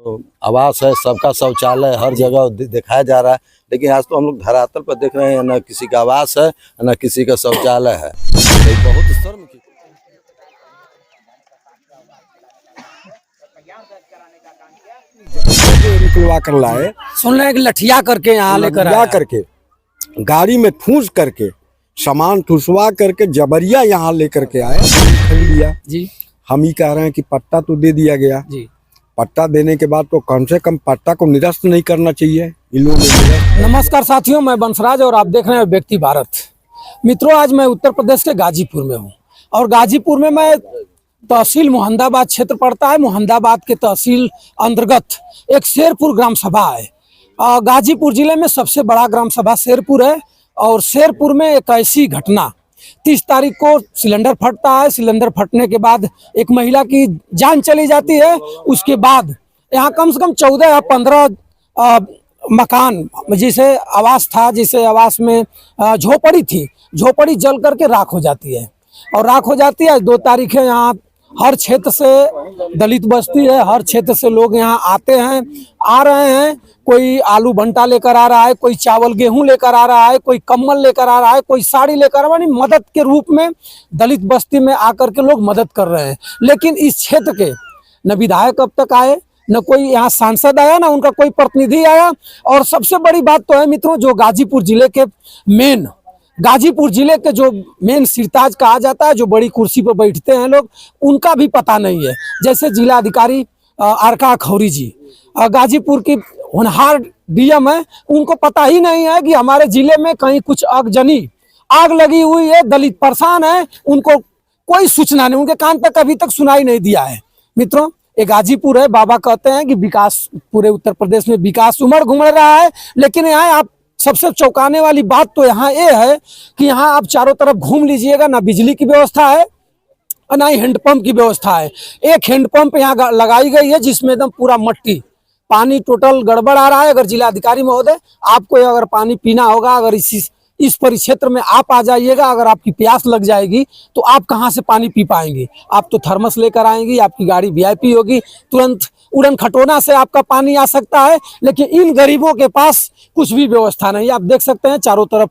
तो आवास है, सबका शौचालय हर जगह दिखाया जा रहा है, लेकिन आज तो हम लोग धरातल पर देख रहे हैं, न किसी का आवास है न किसी का शौचालय है। तो बहुत शर्म की निकलवा कर लाए, सुन रहे हैं कि लठिया करके यहाँ लेकर जा आया। करके गाड़ी में ठूस करके सामान ठुसवा करके जबरिया यहाँ लेकर के आए, खरीद लिया। जी हम ही कह रहे हैं कि पट्टा तो दे दिया गया, जी। पट्टा देने के बाद तो कम से कम पट्टा को निरस्त नहीं करना चाहिए इन लोगों ने निरस्त। नमस्कार साथियों, मैं बंसराज और आप देख रहे हैं व्यक्ति भारत। मित्रों, आज मैं उत्तर प्रदेश के गाजीपुर में हूँ और गाजीपुर में मैं तहसील मोहम्मदाबाद क्षेत्र पड़ता है। मोहम्मदाबाद के तहसील अंतर्गत एक शेरपुर ग्राम सभा है। गाजीपुर जिले में सबसे बड़ा ग्राम सभा शेरपुर है और शेरपुर में एक ऐसी घटना 30 तारीख को सिलेंडर फटता है। सिलेंडर फटने के बाद एक महिला की जान चली जाती है। उसके बाद यहाँ कम से कम 14 या 15 मकान जिसे आवास था, जिसे आवास में झोपड़ी थी, झोपड़ी जल करके राख हो जाती है। और राख हो जाती है 2 तारीख है। यहाँ हर क्षेत्र से दलित बस्ती है, हर क्षेत्र से लोग यहाँ आते हैं, आ रहे हैं। कोई आलू भंटा लेकर आ रहा है, कोई चावल गेहूं लेकर आ रहा है, कोई कम्बल लेकर आ रहा है, कोई साड़ी लेकर आ रहा है। मदद के रूप में दलित बस्ती में आकर के लोग मदद कर रहे हैं। लेकिन इस क्षेत्र के न विधायक अब तक आए, न कोई यहाँ सांसद आया, ना उनका कोई प्रतिनिधि आया। और सबसे बड़ी बात तो है मित्रों, जो गाजीपुर जिले के जो मेन सिरताज कहा जाता है, जो बड़ी कुर्सी पर बैठते हैं लोग, उनका भी पता नहीं है। जैसे जिला अधिकारी आरका खौरी जी, गाजीपुर की होनहार डीएम है, उनको पता ही नहीं है कि हमारे जिले में कहीं कुछ आग लगी हुई है, दलित परेशान है। उनको कोई सूचना नहीं, उनके कान तक अभी तक सुनाई नहीं दिया है। मित्रों, ये गाजीपुर है। बाबा कहते हैं कि विकास पूरे उत्तर प्रदेश में विकास उमड़ घुमड़ रहा है, लेकिन यहाँ आप सबसे चौंकाने वाली बात तो यहाँ ये है कि यहाँ आप चारों तरफ घूम लीजिएगा, ना बिजली की व्यवस्था है और ना ही हैंडपंप की व्यवस्था है। एक हैंडपंप यहाँ लगाई गई है जिसमें एकदम पूरा मट्टी, पानी टोटल गड़बड़ आ रहा है। अगर जिलाधिकारी महोदय, आपको अगर पानी पीना होगा, अगर इस परिक्षेत्र में आप आ जाइएगा, अगर आपकी प्यास लग जाएगी तो आप कहाँ से पानी पी पाएंगे? आप तो थर्मस लेकर आएंगी, आपकी गाड़ी वीआईपी होगी, तुरंत उड़न खटोना से आपका पानी आ सकता है। लेकिन इन गरीबों के पास कुछ भी व्यवस्था नहीं। आप देख सकते हैं चारों तरफ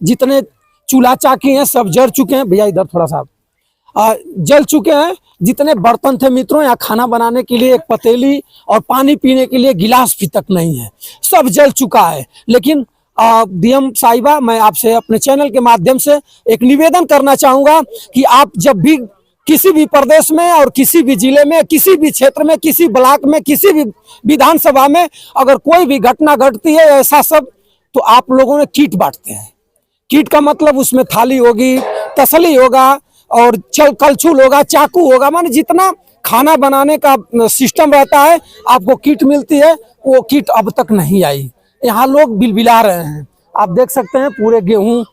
जितने चूल्हा चाकी हैं सब जल चुके हैं। भैया इधर थोड़ा सा जल चुके हैं। जितने बर्तन थे मित्रों, यहाँ खाना बनाने के लिए एक पतीली और पानी पीने के लिए गिलास भी तक नहीं है, सब जल चुका है। लेकिन डीएम साहिबा, मैं आपसे अपने चैनल के माध्यम से एक निवेदन करना चाहूँगा कि आप जब भी किसी भी प्रदेश में और किसी भी जिले में, किसी भी क्षेत्र में, किसी ब्लॉक में, किसी भी विधानसभा में अगर कोई भी घटना घटती है ऐसा सब, तो आप लोगों ने किट बांटते हैं। किट का मतलब उसमें थाली होगी, तसली होगा और कलछुल होगा, चाकू होगा, माने जितना खाना बनाने का सिस्टम रहता है आपको किट मिलती है। वो किट अब तक नहीं आई। यहाँ लोग बिलबिला रहे हैं। आप देख सकते हैं पूरे गेहूं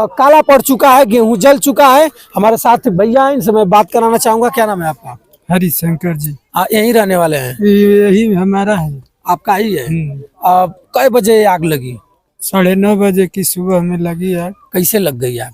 काला पड़ चुका है, गेहूं जल चुका है। हमारे साथ भैया हैं, इनसे मैं बात कराना चाहूंगा। क्या नाम है आपका? हरिशंकर जी। यहीं रहने वाले हैं? यही हमारा है। आपका ही है? कै बजे आग लगी? 9:30 बजे की सुबह में लगी आग। कैसे लग गई आग?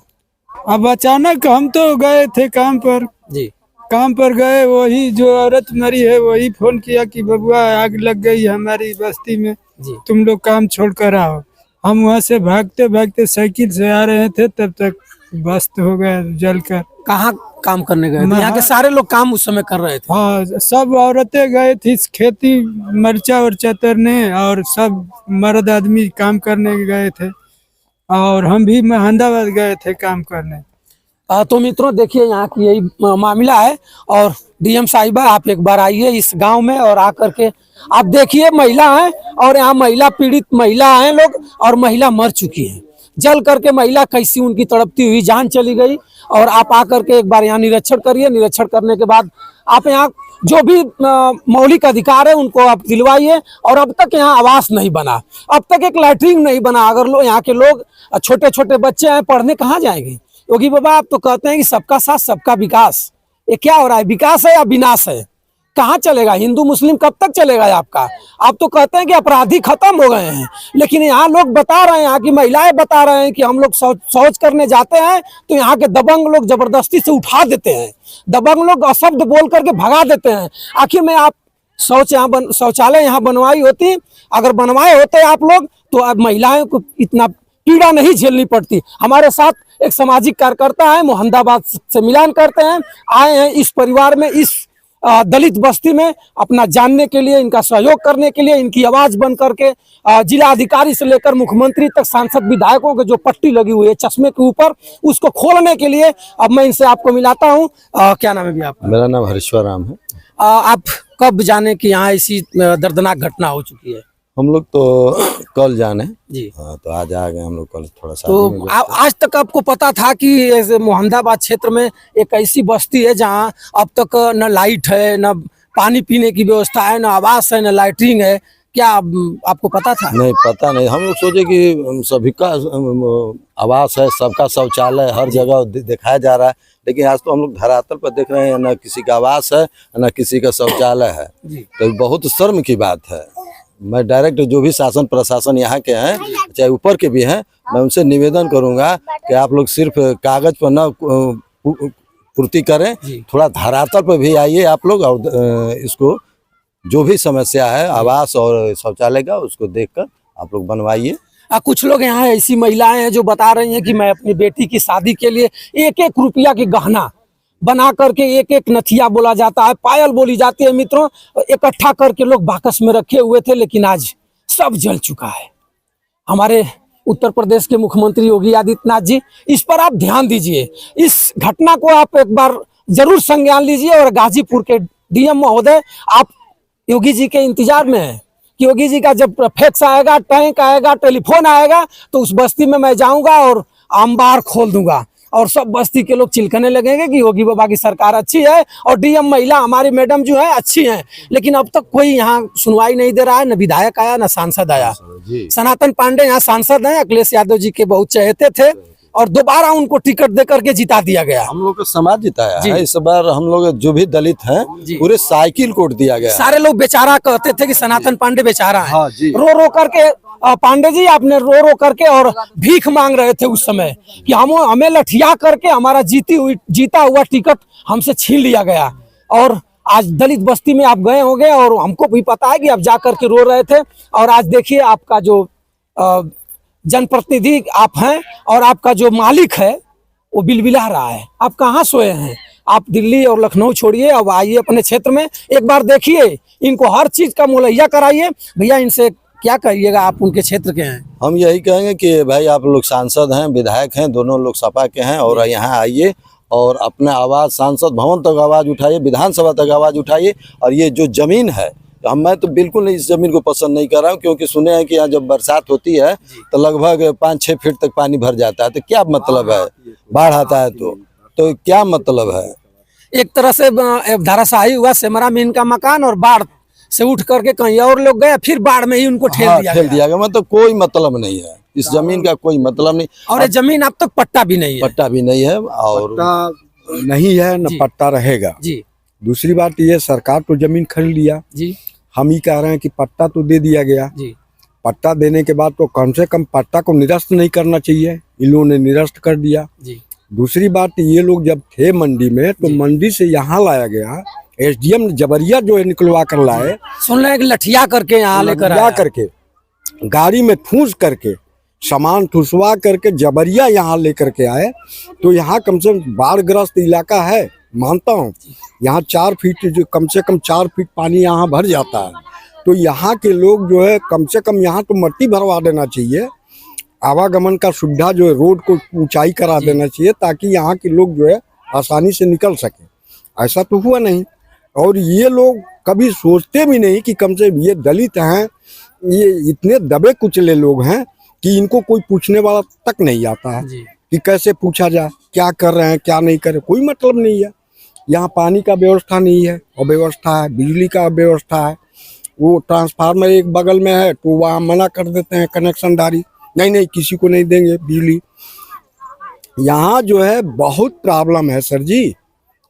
अब अचानक हम तो गए थे काम पर जी। काम पर गए, वही जो औरत मरी है वही फोन किया कि बबुआ आग लग गई हमारी बस्ती में जी, तुम लोग काम छोड़ कर आओ। हम वहाँ से भागते भागते साइकिल से आ रहे थे, तब तक बस्त हो गया जलकर। कहाँ काम करने गए थे? यहाँ के सारे लोग काम उस समय कर रहे थे? हाँ, सब औरतें गए थी खेती मरचा वर्चा तरने और सब मर्द आदमी काम करने गए थे और हम भी मोहम्मदाबाद गए थे काम करने। तो मित्रों देखिए, यहाँ की यही मामला है। और डीएम साहिबा, आप एक बार आइए इस गांव में और आकर के आप देखिए, महिला है और यहाँ महिला पीड़ित महिला हैं लोग, और महिला मर चुकी है। जल करके महिला कैसी उनकी तड़पती हुई जान चली गई। और आप आकर के एक बार यहाँ निरीक्षण करिए। निरीक्षण करने के बाद आप यहाँ जो भी मौलिक अधिकार है उनको आप दिलवाइए। और अब तक यहाँ आवास नहीं बना, अब तक एक लैट्रिन नहीं बना। अगर लोग यहाँ के लोग छोटे छोटे बच्चे हैं, पढ़ने कहाँ जाएंगे? योगी बाबा, आप तो कहते हैं कि सबका साथ सबका विकास, ये क्या हो रहा है? विकास है या विनाश है? कहाँ चलेगा? हिंदू मुस्लिम कब तक चलेगा आपका? आप तो कहते हैं कि अपराधी खत्म हो गए हैं, लेकिन यहाँ लोग बता रहे हैं, यहाँ की महिलाएं बता रहे हैं कि हम लोग शौच करने जाते हैं तो यहाँ के दबंग लोग जबरदस्ती से उठा देते हैं, दबंग लोग अशब्द बोल करके भगा देते हैं। आखिर में आप शौचालय यहाँ बनवाई होती, अगर बनवाए होते आप लोग, तो अब महिलाओं को इतना पीड़ा नहीं झेलनी पड़ती। हमारे साथ एक सामाजिक कार्यकर्ता है, मोहम्मदाबाद से मिलान करते हैं, आए हैं इस परिवार में, इस दलित बस्ती में अपना जानने के लिए, इनका सहयोग करने के लिए, इनकी आवाज बन करके जिला अधिकारी से लेकर मुख्यमंत्री तक, सांसद विधायकों के जो पट्टी लगी हुई है चश्मे के ऊपर, उसको खोलने के लिए अब मैं इनसे आपको मिलाता हूँ। क्या नाम है भी आपका? मेरा नाम हरीश्वर राम है। आप कब जाने कि यहाँ ऐसी दर्दनाक घटना हो चुकी है? हम लोग तो कल जाने जी। हाँ, तो आज आ गए हम लोग, कल थोड़ा सा। तो आज तक आपको पता था कि ऐसे मोहम्मदाबाद क्षेत्र में एक ऐसी बस्ती है जहाँ अब तक न लाइट है, न पानी पीने की व्यवस्था है, न आवास है, न लाइटिंग है? क्या आपको पता था? नहीं, पता नहीं। हम लोग सोचे कि सभी का आवास है, सबका शौचालय हर जगह दिखाया जा रहा है, लेकिन आज तो हम लोग धरातल पर देख रहे हैं, न किसी का आवास है, न किसी का शौचालय है। तो बहुत शर्म की बात है। मैं डायरेक्ट जो भी शासन प्रशासन यहाँ के हैं, चाहे ऊपर के भी हैं, मैं उनसे निवेदन करूंगा कि आप लोग सिर्फ कागज पर न पूर्ति करें, थोड़ा धरातल पर भी आइए आप लोग, और इसको जो भी समस्या है आवास और शौचालय का, उसको देखकर आप लोग बनवाइए। कुछ लोग यहाँ ऐसी महिलाएं हैं जो बता रही हैं कि मैं अपनी बेटी की शादी के लिए 1-1 रुपया के गहना बना करके, 1-1 नथिया बोला जाता है, पायल बोली जाती है मित्रों, इकट्ठा करके लोग बाकस में रखे हुए थे, लेकिन आज सब जल चुका है। हमारे उत्तर प्रदेश के मुख्यमंत्री योगी आदित्यनाथ जी, इस पर आप ध्यान दीजिए, इस घटना को आप एक बार जरूर संज्ञान लीजिए। और गाजीपुर के डीएम महोदय, आप योगी जी के इंतजार में हैं कि योगी जी का जब फैक्स आएगा, टैंक आएगा, टेलीफोन आएगा, तो उस बस्ती में मैं जाऊंगा और अंबार खोल दूंगा, और सब बस्ती के लोग चिल्कने लगेंगे कि योगी बाबा की सरकार अच्छी है और डीएम महिला हमारी मैडम जो है अच्छी हैं। लेकिन अब तक कोई यहाँ सुनवाई नहीं दे रहा है, न विधायक आया, न सांसद आया। सनातन पांडे यहाँ सांसद हैं, अखिलेश यादव जी के बहुत चहेते थे, और दोबारा उनको टिकट दे करके जिता दिया गया। हम लोग का समाज जिताया है इस बार। हम लोग जो भी दलित हैं, पूरे साइकिल कोट दिया गया। सारे लोग बेचारा कहते थे कि सनातन पांडे बेचारा है। हाँ जी। रो रो करके पांडे जी, आपने रो रो करके और भीख मांग रहे थे उस समय कि हमें लठिया करके हमारा जीता हुआ टिकट हमसे छीन लिया गया। और आज दलित बस्ती में आप गए होंगे, और हमको भी पता है कि आप जा करके रो रहे थे, और आज देखिए आपका जो जनप्रतिनिधि आप हैं और आपका जो मालिक है वो बिलबिला रहा है। आप कहाँ सोए हैं? आप दिल्ली और लखनऊ छोड़िए, अब आइए अपने क्षेत्र में, एक बार देखिए, इनको हर चीज का मुहैया कराइए। भैया, इनसे क्या कहिएगा, आप उनके क्षेत्र के हैं? हम यही कहेंगे कि भाई आप लोग सांसद हैं, विधायक हैं, दोनों लोग सपा के हैं, और यहाँ आइए और अपना आवाज़ सांसद भवन तक आवाज़ उठाइए, विधानसभा तक आवाज़ उठाइए। और ये जो ज़मीन है, तो मैं तो बिल्कुल नहीं इस ज़मीन को पसंद नहीं कर रहा हूँ, क्योंकि सुने हैं कि यहाँ जब बरसात होती है तो लगभग 5-6 फीट तक पानी भर जाता है। तो क्या मतलब है, बाढ़ आता है तो क्या मतलब है? एक तरह से धराशायी हुआ सेमरा में इनका मकान, और बाढ़ से उठ करके कहीं और लोग गए, फिर बाढ़ में ही उनको ठेल दिया गया। मतलब कोई मतलब नहीं है इस जमीन का, कोई मतलब नहीं। और ये जमीन अब तक पट्टा भी नहीं है। पट्टा भी नहीं है, और पट्टा नहीं है, न पट्टा रहेगा जी। दूसरी बात ये, सरकार तो जमीन खरीद लिया जी, हम ही कह रहे हैं कि पट्टा तो दे दिया गया जी। पट्टा देने के बाद तो कम से कम पट्टा को निरस्त नहीं करना चाहिए, इन लोगों ने निरस्त कर दिया जी। दूसरी बात, ये लोग जब थे मंडी में, तो मंडी से यहाँ लाया गया, एसडीएम ने जबरिया जो है निकलवा कर लाए, सुन रहे हैं कि लठिया करके यहाँ लेकर आया करके गाड़ी में ठूस करके सामान ठुसवा करके जबरिया यहाँ लेकर के आए। तो यहाँ कम से कम बाढ़ग्रस्त इलाका है, मानता हूँ, यहाँ 4 फीट जो कम से कम 4 फीट पानी यहाँ भर जाता है। तो यहाँ के लोग जो है कम से कम यहाँ तो मट्टी भरवा देना चाहिए, आवागमन का सुविधा जो है रोड को ऊंचाई करा देना चाहिए, ताकि यहाँ के लोग जो है आसानी से निकल सके। ऐसा तो हुआ नहीं, और ये लोग कभी सोचते भी नहीं कि कम से कम ये दलित हैं, ये इतने दबे कुचले लोग हैं कि इनको कोई पूछने वाला तक नहीं आता है कि कैसे पूछा जाए, क्या कर रहे हैं क्या नहीं कर रहे, कोई मतलब नहीं है। यहाँ पानी का व्यवस्था नहीं है, अव्यवस्था है, बिजली का अव्यवस्था है। वो ट्रांसफार्मर एक बगल में है तो वहाँ मना कर देते हैं कनेक्शनदारी, नहीं किसी को नहीं देंगे बिजली। यहाँ जो है बहुत प्रॉब्लम है सर जी,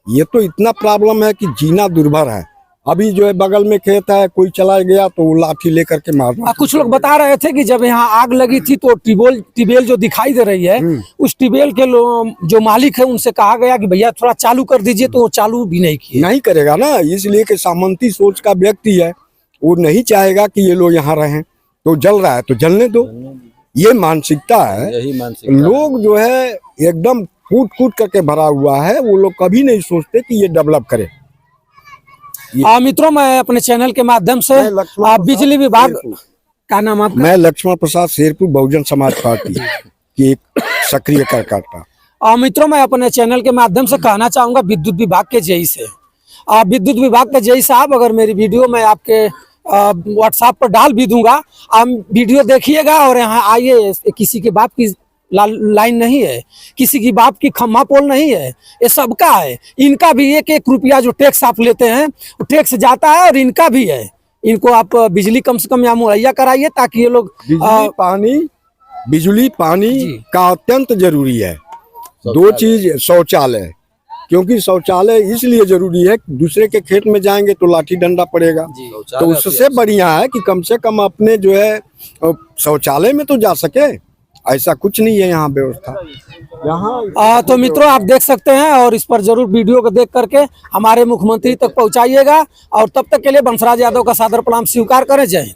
ये तो इतना प्रॉब्लम है कि जीना दुर्भर है। अभी जो है बगल में खेत है, कोई चला गया तो वो लाठी लेकर के मारना। कुछ लोग बता रहे थे कि जब यहाँ आग लगी थी तो टिबेल जो दिखाई दे रही है, उस टिबेल के जो मालिक है उनसे कहा गया कि भैया थोड़ा चालू कर दीजिए, तो वो चालू भी नहीं किए। नहीं करेगा ना, इसलिए कि सामंती सोच का व्यक्ति है, वो नहीं चाहेगा कि ये लोग यहाँ रहें। तो जल रहा है तो जलने दो, ये मानसिकता है। यही मानसिक लोग जो है एकदम कूट कूट करके भरा हुआ है, वो लोग कभी नहीं सोचते कि ये डेवलप करे। मित्रों, मैं अपने चैनल के माध्यम से बिजली विभाग का नाम आपका? मैं लक्ष्मण प्रसाद शेरपुर, बहुजन समाज पार्टी की एक सक्रिय कार्यकर्ता। मित्रों, मैं अपने चैनल के माध्यम से कहना चाहूंगा विद्युत विभाग के जेई से, विद्युत विभाग के जेई साहब, अगर मेरी वीडियो मैं आपके व्हाट्सएप पर डाल भी दूंगा, आप वीडियो देखिएगा और यहाँ आइए। किसी के बाप की लाइन नहीं है, किसी की बाप की खम्मा पोल नहीं है, ये सबका है। इनका भी 1-1 रुपया जो टैक्स आप लेते हैं वो टैक्स जाता है, और इनका भी है। इनको आप बिजली कम से कम यहाँ मुहैया कराइए, ताकि ये लोग बिजली पानी का अत्यंत जरूरी है। 2 चीज, शौचालय, क्योंकि शौचालय इसलिए जरूरी है, दूसरे के खेत में जाएंगे तो लाठी डंडा पड़ेगा। तो उससे बढ़िया है कि कम से कम अपने जो है शौचालय में तो जा सके। ऐसा कुछ नहीं है यहाँ व्यवस्था। यहाँ तो मित्रों, आप देख सकते हैं, और इस पर जरूर वीडियो को देख करके हमारे मुख्यमंत्री तक पहुंचाइएगा। और तब तक के लिए बंसराज यादव का सादर प्रणाम स्वीकार करें। जय हिंद।